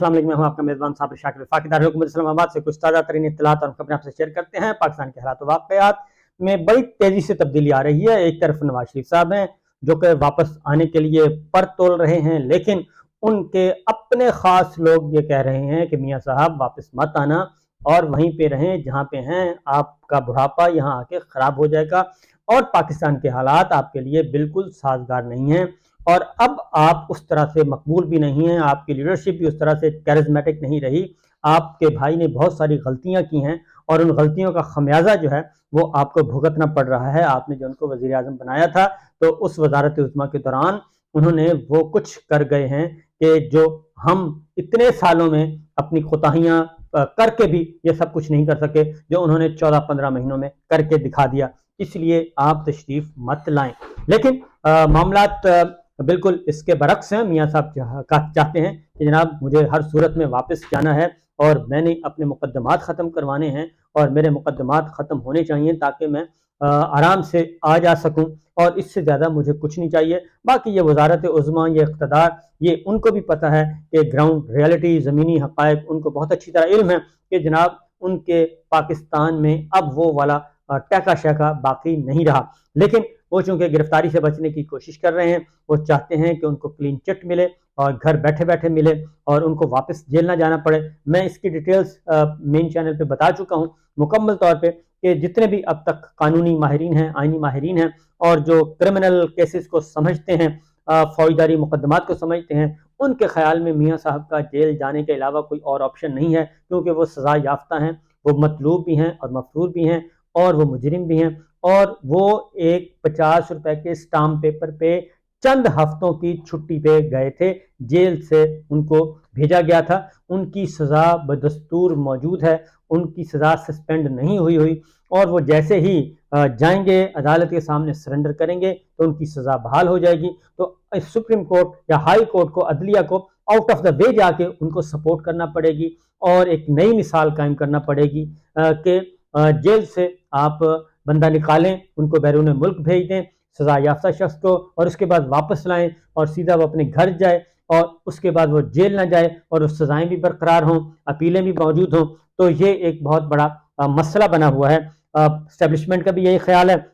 अस्सलाम वालेकुम, मैं हूं आपका मेज़बान साबिर शाकिर वफाकीदार हुकूमत इस्लामाबाद से कुछ ताज़ा तरीन इत्तलात और खबरें आपसे शेयर करते हैं। पाकिस्तान के हालात वाक़यात में बड़ी तेज़ी से तब्दीली आ रही है। एक तरफ नवाज शरीफ साहब हैं जो कि वापस आने के लिए पर तोल रहे हैं, लेकिन उनके अपने ख़ास लोग ये कह रहे हैं कि मियाँ साहब वापस मत आना और वहीं पे रहें जहाँ पे हैं। आपका बुढ़ापा यहाँ आके ख़राब हो जाएगा और पाकिस्तान के हालात आपके लिए बिल्कुल साजगार नहीं हैं और अब आप उस तरह से मकबूल भी नहीं हैं, आपकी लीडरशिप भी उस तरह से कैरिज्मेटिक नहीं रही। आपके भाई ने बहुत सारी गलतियां की हैं और उन गलतियों का खमियाजा जो है वो आपको भुगतना पड़ रहा है। आपने जो उनको वज़ीर आज़म बनाया था तो उस वजारत उज़्मा के दौरान उन्होंने वो कुछ कर गए हैं कि जो हम इतने सालों में अपनी कोताहियां करके भी ये सब कुछ नहीं कर सके, जो उन्होंने 14-15 महीनों में करके दिखा दिया। इसलिए आप तशरीफ मत लाएं। लेकिन मामलात बिल्कुल इसके बरक्स हैं। मियाँ साहब चाहते हैं कि जनाब मुझे हर सूरत में वापस जाना है और मैंने अपने मुकदमात ख़त्म करवाने हैं और मेरे मुकदमात ख़त्म होने चाहिए ताकि मैं आराम से आ जा सकूं और इससे ज़्यादा मुझे कुछ नहीं चाहिए। बाकी ये वजारत उज़्मा, ये इक़्तिदार, ये उनको भी पता है कि ग्राउंड रियलिटी, ज़मीनी हक़ाइक़ उनको बहुत अच्छी तरह इल्म है कि जनाब उनके पाकिस्तान में अब वो वाला टैका शैका बाकी नहीं रहा। लेकिन वो चूँकि गिरफ्तारी से बचने की कोशिश कर रहे हैं, वो चाहते हैं कि उनको क्लीन चिट मिले और घर बैठे बैठे मिले और उनको वापस जेल ना जाना पड़े। मैं इसकी डिटेल्स मेन चैनल पे बता चुका हूँ मुकम्मल तौर पे कि जितने भी अब तक कानूनी माहिरीन हैं, आइनी माहिरीन हैं और जो क्रिमिनल केसेस को समझते हैं, फौजदारी मुकदमात को समझते हैं, उनके ख्याल में मियाँ साहब का जेल जाने के अलावा कोई और ऑप्शन नहीं है, क्योंकि वो सज़ा याफ्ता हैं, वो मतलूब भी हैं और मफरूर भी हैं और वो मुजरिम भी हैं और वो एक 50 रुपए के स्टाम्प पेपर पे चंद हफ्तों की छुट्टी पे गए थे, जेल से उनको भेजा गया था। उनकी सज़ा बदस्तूर मौजूद है, उनकी सज़ा सस्पेंड नहीं हुई और वो जैसे ही जाएंगे अदालत के सामने सरेंडर करेंगे तो उनकी सज़ा बहाल हो जाएगी। तो सुप्रीम कोर्ट या हाई कोर्ट को, अदलिया को आउट ऑफ द वे जाके उनको सपोर्ट करना पड़ेगी और एक नई मिसाल कायम करना पड़ेगी कि जेल से आप बंदा निकालें, उनको बैरून मुल्क भेज दें सज़ा याफ्ता शख्स को और उसके बाद वापस लाएं और सीधा वो अपने घर जाए और उसके बाद वो जेल ना जाए और उस सज़ाएँ भी बरकरार हों, अपीलें भी मौजूद हों। तो ये एक बहुत बड़ा मसला बना हुआ है। एस्टेब्लिशमेंट का भी यही ख्याल है।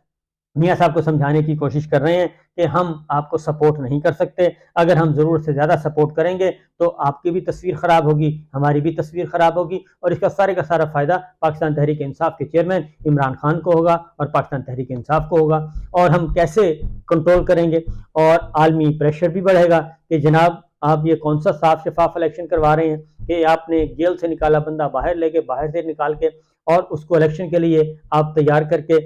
मियाँ साहब को समझाने की कोशिश कर रहे हैं कि हम आपको सपोर्ट नहीं कर सकते, अगर हम ज़रूरत से ज़्यादा सपोर्ट करेंगे तो आपकी भी तस्वीर ख़राब होगी, हमारी भी तस्वीर ख़राब होगी और इसका सारे का सारा फ़ायदा पाकिस्तान तहरीक इंसाफ के चेयरमैन इमरान खान को होगा और पाकिस्तान तहरीक इंसाफ को होगा। और हम कैसे कंट्रोल करेंगे और आलमी प्रेशर भी बढ़ेगा कि जनाब आप ये कौन सा साफ शफाफ इलेक्शन करवा रहे हैं कि आपने जेल से निकाला बंदा बाहर लेके, बाहर से निकाल के और उसको इलेक्शन के लिए आप तैयार करके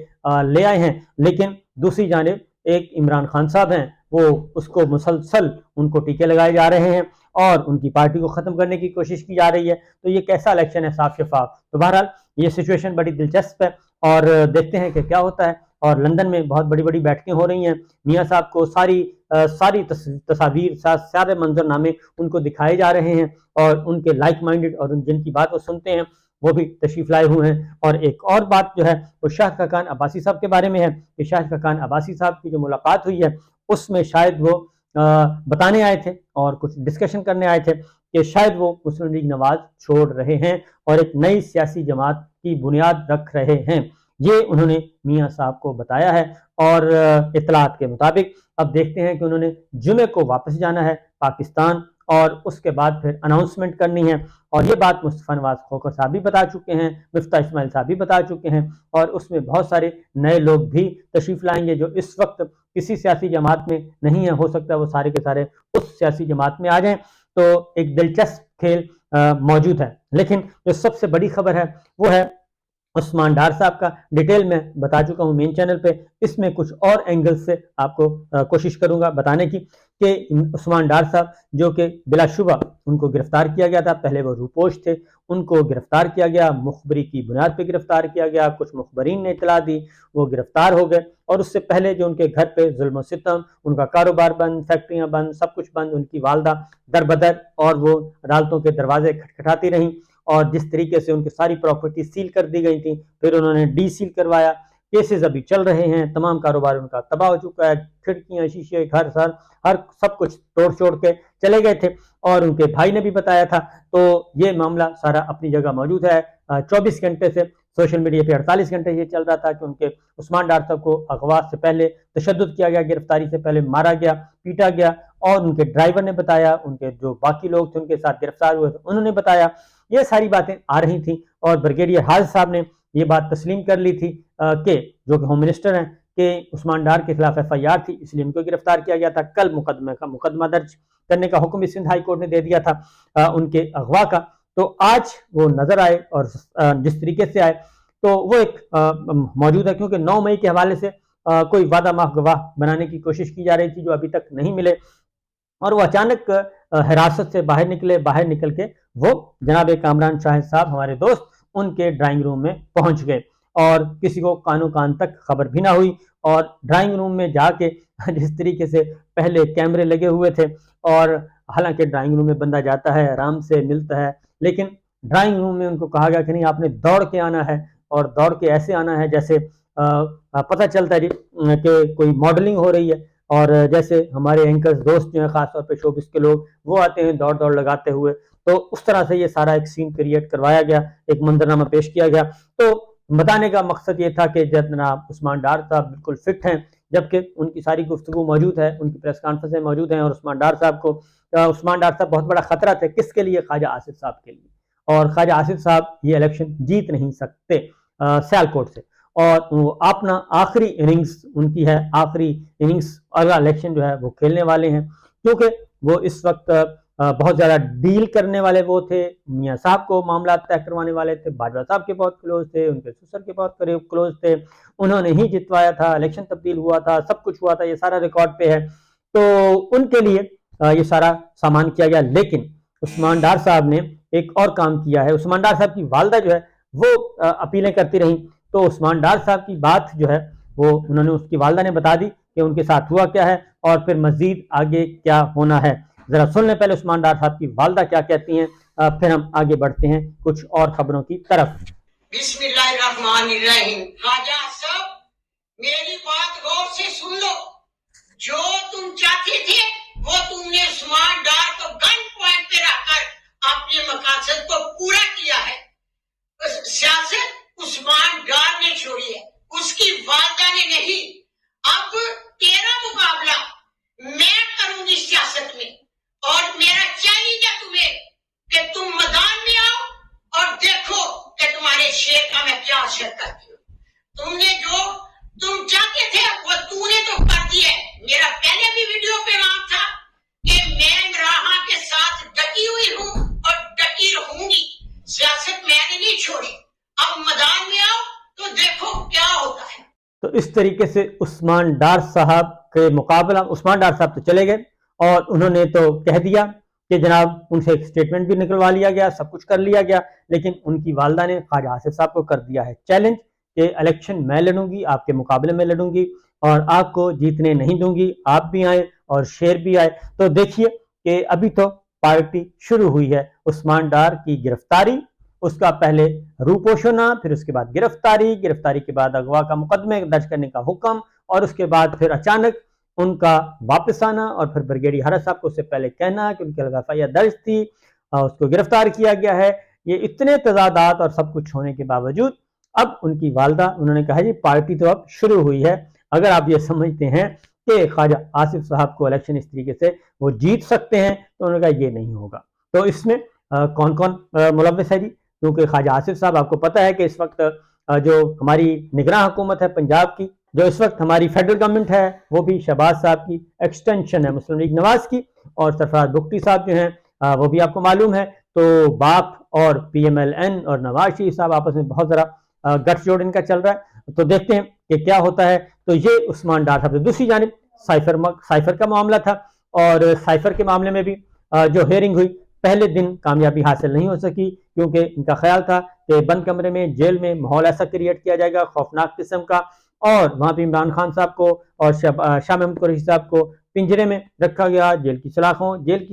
ले आए हैं। लेकिन दूसरी जानिब एक इमरान खान साहब हैं, वो उसको मुसलसल उनको टीके लगाए जा रहे हैं और उनकी पार्टी को ख़त्म करने की कोशिश की जा रही है। तो ये कैसा इलेक्शन है साफ शफाफ? तो बहरहाल ये सिचुएशन बड़ी दिलचस्प है और देखते हैं कि क्या होता है। और लंदन में बहुत बड़ी बड़ी बैठकें हो रही हैं। मियाँ साहब को सारी तस्वीर, सारे मंजरनामे उनको दिखाए जा रहे हैं और उनके लाइक माइंडेड और जिनकी बात वो सुनते हैं वो भी तशरीफ लाए हुए हैं। और एक और बात जो है वो शाहिद खाकान अब्बासी साहब के बारे में है कि शाहिद खाकान अब्बासी साहब की जो मुलाकात हुई है उसमें शायद वो बताने आए थे और कुछ डिस्कशन करने आए थे कि शायद वो मुस्लिम लीग नवाज छोड़ रहे हैं और एक नई सियासी जमात की बुनियाद रख रहे हैं। ये उन्होंने मियाँ साहब को बताया है और इतलात के मुताबिक अब देखते हैं कि उन्होंने जुमे को वापस जाना है पाकिस्तान और उसके बाद फिर अनाउंसमेंट करनी है। और ये बात मुस्तफ़ा नवाज खोखर साहब भी बता चुके हैं, मिफ्ता इस्माइल साहब भी बता चुके हैं और उसमें बहुत सारे नए लोग भी तशरीफ लाएंगे जो इस वक्त किसी सियासी जमात में नहीं है। हो सकता है वो सारे के सारे उस सियासी जमात में आ जाएं। तो एक दिलचस्प खेल मौजूद है। लेकिन जो सबसे बड़ी खबर है वो है उस्मान डार साहब का। डिटेल में बता चुका हूँ मेन चैनल पे, इसमें कुछ और एंगल से आपको कोशिश करूंगा बताने की कि उस्मान डार साहब जो कि बिलाशुबा उनको गिरफ्तार किया गया था, पहले वो रूपोश थे, उनको गिरफ्तार किया गया, मुखबरी की बुनियाद पे गिरफ्तार किया गया, कुछ मुखबरीन ने इतला दी, वो गिरफ्तार हो गए और उससे पहले जो उनके घर पे जुल्म सितम, उनका कारोबार बंद, फैक्ट्रियां बंद, सब कुछ बंद, उनकी वालदा दरबदर और वो अदालतों के दरवाजे खटखटाती रहीं और जिस तरीके से उनकी सारी प्रॉपर्टी सील कर दी गई थी, फिर उन्होंने डी सील करवाया, کیسز ابھی چل رہے ہیں، تمام کاروبار ان کا تباہ ہو چکا ہے، کھڑکیاں شیشے گھر ہر سب کچھ توڑ چھوڑ کے چلے گئے تھے، اور ان کے بھائی نے بھی بتایا تھا۔ تو یہ معاملہ سارا اپنی جگہ موجود ہے۔ 24 گھنٹے سے سوشل میڈیا پہ 48 گھنٹے یہ چل رہا تھا کہ ان کے عثمان ڈار صاحب کو اغوا سے پہلے تشدد کیا گیا، گرفتاری سے پہلے مارا گیا، پیٹا گیا، اور ان کے ڈرائیور نے بتایا، ان کے جو باقی لوگ تھے ان کے ساتھ گرفتار ہوئے تھے انہوں نے بتایا۔ یہ ساری باتیں آ رہی تھیں، اور بریگیڈیئر حارث صاحب نے یہ بات تسلیم کر لی تھی کہ جو کہ ہوم منسٹر ہیں، کہ عثمان ڈار کے خلاف FIR تھی، اس لیے ان کو گرفتار کیا گیا تھا۔ کل مقدمہ درج کرنے کا حکم بھی سندھ ہائی کورٹ نے دے دیا تھا ان کے اغوا کا۔ تو آج وہ نظر آئے، اور جس طریقے سے آئے تو وہ ایک موجود ہے، کیونکہ 9 مئی کے حوالے سے کوئی وعدہ ماف گواہ بنانے کی کوشش کی جا رہی تھی جو ابھی تک نہیں ملے، اور وہ اچانک حراست سے باہر نکل کے وہ جناب کامران شاہد صاحب ہمارے دوست ان کے ڈرائنگ روم میں پہنچ گئے، اور کسی کو کانوں کان تک خبر بھی نہ ہوئی۔ اور ڈرائنگ روم میں جا کے جس طریقے سے پہلے کیمرے لگے ہوئے تھے، اور حالانکہ ڈرائنگ روم میں بندہ جاتا ہے، آرام سے ملتا ہے، لیکن ڈرائنگ روم میں ان کو کہا گیا کہ نہیں، آپ نے دوڑ کے آنا ہے، اور دوڑ کے ایسے آنا ہے جیسے پتہ چلتا ہے کہ کوئی ماڈلنگ ہو رہی ہے، اور جیسے ہمارے اینکرز دوست جو ہیں، خاص طور پہ شوبز کے لوگ، وہ آتے ہیں دوڑ لگاتے ہوئے۔ تو اس طرح سے یہ سارا ایک سین کریٹ کروایا گیا، ایک منظرنامہ پیش کیا گیا۔ تو بتانے کا مقصد یہ تھا کہ جناب عثمان ڈار صاحب بالکل فٹ ہیں، جبکہ ان کی ساری گفتگو موجود ہے، ان کی پریس کانفرنسیں موجود ہیں، اور عثمان ڈار صاحب بہت بڑا خطرہ تھے، کس کے لیے؟ خواجہ آصف صاحب کے لیے، اور خواجہ آصف صاحب یہ الیکشن جیت نہیں سکتے سیالکوٹ سے، اور وہ اپنا آخری اننگز ان کی ہے، آخری اننگز اگلا الیکشن جو ہے وہ کھیلنے والے ہیں، کیونکہ وہ اس وقت بہت زیادہ ڈیل کرنے والے وہ تھے، میاں صاحب کو معاملات طے کروانے والے تھے، باجوہ صاحب کے بہت کلوز تھے، ان کے سسر کے بہت قریب کلوز تھے، انہوں نے ہی جتوایا تھا، الیکشن تبدیل ہوا تھا، سب کچھ ہوا تھا، یہ سارا ریکارڈ پہ ہے۔ تو ان کے لیے یہ سارا سامان کیا گیا، لیکن عثمان ڈار صاحب نے ایک اور کام کیا ہے۔ عثمان ڈار صاحب کی والدہ جو ہے وہ اپیلیں کرتی رہیں، تو عثمان ڈار صاحب کی بات جو ہے وہ انہوں نے، اس کی والدہ نے بتا دی کہ ان کے ساتھ ہوا کیا ہے، اور پھر مزید آگے کیا ہونا ہے۔ ذرا سن لیں پہلے عثمان ڈار صاحب کی والدہ کیا کہتی ہیں، پھر ہم آگے بڑھتے ہیں کچھ اور خبروں کی طرف۔ بسم اللہ الرحمن الرحیم۔ خواجہ صاحب میری بات غور سے سن لو، جو تم چاہتے تھے وہ تم نے عثمان ڈار کو گن پوائنٹ پہ رکھ کر اپنے مقاصد کو پورا کیا ہے۔ سیاست عثمان ڈار نے چھوڑی ہے، اس کی والدہ نے نہیں۔ اب تیرا مقابلہ میں کروں گی سیاست میں، اور میرا چیلنج ہے تمہیں کہ تم میدان میں آؤ اور دیکھو کہ تمہارے شیر کا میں کیا اثر کرتی ہوں۔ تم نے جو تم چاہتے تھے وہ تو نے تو کر دیا ہے۔ میرا پہلے بھی ویڈیو پہ نام تھا کہ میں عمران کے ساتھ ڈٹی ہوئی ہوں اور ڈٹی رہوں گی، سیاست میں نے نہیں چھوڑی۔ اب میدان میں آؤ تو دیکھو کیا ہوتا ہے۔ تو اس طریقے سے عثمان ڈار صاحب کے مقابلہ، عثمان ڈار صاحب تو چلے گئے، اور انہوں نے تو کہہ دیا کہ جناب ان سے ایک سٹیٹمنٹ بھی نکلوا لیا گیا، سب کچھ کر لیا گیا، لیکن ان کی والدہ نے خواجہ آصف صاحب کو کر دیا ہے چیلنج کہ الیکشن میں لڑوں گی، آپ کے مقابلے میں لڑوں گی، اور آپ کو جیتنے نہیں دوں گی، آپ بھی آئے اور شیر بھی آئے۔ تو دیکھیے کہ ابھی تو پارٹی شروع ہوئی ہے، عثمان ڈار کی گرفتاری، اس کا پہلے روپوش ہونا، پھر اس کے بعد گرفتاری کے بعد اغوا کا مقدمے درج کرنے کا حکم، اور اس کے بعد پھر اچانک ان کا واپس آنا، اور پھر بریگیڈیئر حارث صاحب کو اس سے پہلے کہنا کہ ان کے خلاف FIR درج تھی، اس کو گرفتار کیا گیا ہے۔ یہ اتنے تضادات اور سب کچھ ہونے کے باوجود اب ان کی والدہ، انہوں نے کہا جی پارٹی تو اب شروع ہوئی ہے، اگر آپ یہ سمجھتے ہیں کہ خواجہ آصف صاحب کو الیکشن اس طریقے سے وہ جیت سکتے ہیں، تو انہوں نے کہا یہ نہیں ہوگا۔ تو اس میں کون کون ملوث ہے جی؟ کیونکہ خواجہ آصف صاحب آپ کو پتہ ہے کہ اس وقت جو ہماری نگراں حکومت ہے پنجاب کی، جو اس وقت ہماری فیڈرل گورنمنٹ ہے، وہ بھی شہباز صاحب کی ایکسٹینشن ہے، مسلم لیگ نواز کی، اور سرفراز بگٹی صاحب جو ہیں وہ بھی آپ کو معلوم ہے۔ تو باپ اور PMLN اور نواز شریف صاحب آپس میں بہت ذرا گٹھ جوڑ ان کا چل رہا ہے، تو دیکھتے ہیں کہ کیا ہوتا ہے۔ تو یہ عثمان ڈار صاحب سے دوسری جانب سائفر کا معاملہ تھا، اور سائفر کے معاملے میں بھی جو ہیئرنگ ہوئی، پہلے دن کامیابی حاصل نہیں ہو سکی، کیونکہ ان کا خیال تھا کہ بند کمرے میں جیل میں ماحول ایسا کریٹ کیا جائے گا خوفناک قسم کا، اور وہاں پہ عمران خان صاحب کو اور شاہ محمود قریشی صاحب کو پنجرے میں رکھا گیا، جیل کی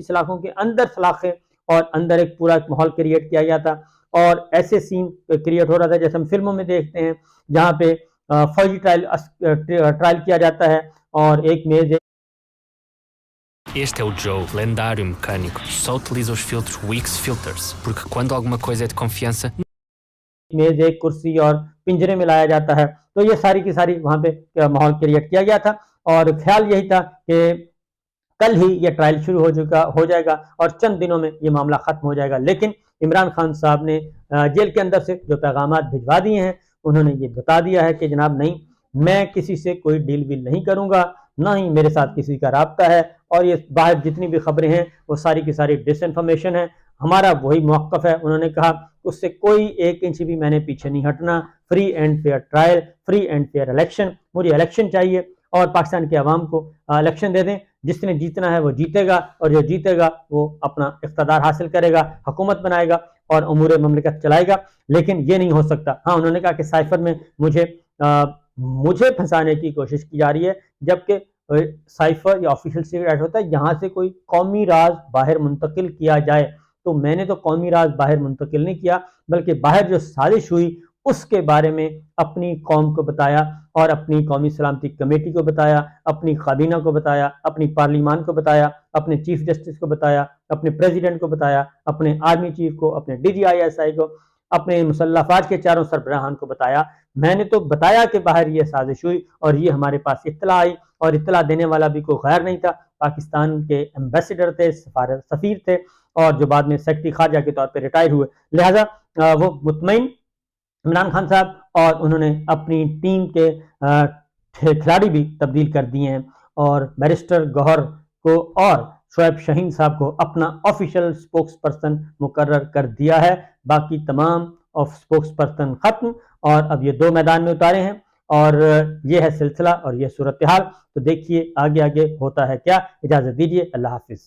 سلاخوں کے اندر سلاخیں، اور اندر ایک پورا ماحول کریٹ کیا گیا تھا، اور ایسے سین کریٹ ہو رہا تھا جیسے ہم فلموں میں دیکھتے ہیں، جہاں پہ फौजी ट्रायल किया जाता है और एक मेज Este é o Joe, lendário mecânico. Só utiliza os filtros Wix Filters, porque quando alguma coisa é de confiança, मेज, एक कुर्सी और पिंजरे में लाया जाता है। तो ये सारी की सारी वहाँ पे माहौल क्रिएट किया गया था और ख्याल यही था कि कल ही ये ट्रायल शुरू हो जाएगा और चंद दिनों में ये मामला खत्म हो जाएगा। लेकिन इमरान खान साहब ने जेल के अंदर से जो पैगामात भिजवा दिए हैं, उन्होंने ये बता दिया है कि जनाब नहीं, मैं किसी से कोई डील विल नहीं करूंगा, ना ही मेरे साथ किसी का राब्ता है, और ये बाहर जितनी भी खबरें हैं वो सारी की सारी डिसइंफॉर्मेशन है। हमारा वही मौक़िफ़ है। उन्होंने कहा उससे कोई 1 इंच भी मैंने पीछे नहीं हटना। Free and fair trial, free and fair election, मुझे इलेक्शन चाहिए और पाकिस्तान के अवाम को इलेक्शन दे दें। जिसने जीतना है वो जीतेगा और जो जीतेगा वो अपना इक़्तिदार हासिल करेगा, हुकूमत बनाएगा और उमूर ममलिकत चलाएगा। लेकिन ये नहीं हो सकता। हाँ, उन्होंने कहा कि साइफर में मुझे फंसाने की कोशिश की जा रही है, जबकि साइफर या ऑफिशियल सीक्रेट होता है यहाँ से कोई कौमी राज बाहर मुंतकिल किया जाए। तो मैंने तो कौमी राज बाहर मुंतकिल नहीं किया, बल्कि बाहर जो साजिश हुई उसके बारे में अपनी कौम को बताया और अपनी कौमी सलामती कमेटी को बताया, अपनी काबीना को बताया, अपनी पार्लिमान को बताया, अपने चीफ जस्टिस को बताया, अपने प्रेसिडेंट को बताया, अपने आर्मी चीफ को, अपने DGISI को, अपने मुसल्लह फौज के चारों सरबराहान को बताया। मैंने तो बताया कि बाहर ये साजिश हुई और ये हमारे पास इत्तला आई, और इत्तला देने वाला भी कोई गैर नहीं था, पाकिस्तान के एम्बेसडर थे, सफ़ीर थे, और जो बाद में सेक्रेटरी खारजा के तौर पर रिटायर हुए। लिहाजा वो मुतमईन इमरान खान साहब, और उन्होंने अपनी टीम के खिलाड़ी भी तब्दील कर दिए हैं और बैरिस्टर गौहर को और शोएब शाहीन साहब को अपना ऑफिशियल स्पोक्स पर्सन मुकर्रर कर दिया है। बाकी तमाम स्पोक्स पर्सन खत्म और अब ये 2 मैदान में उतारे हैं और ये है सिलसिला और ये सूरत हाल। तो देखिए आगे आगे होता है क्या। इजाज़त दीजिए, अल्लाह हाफिज़।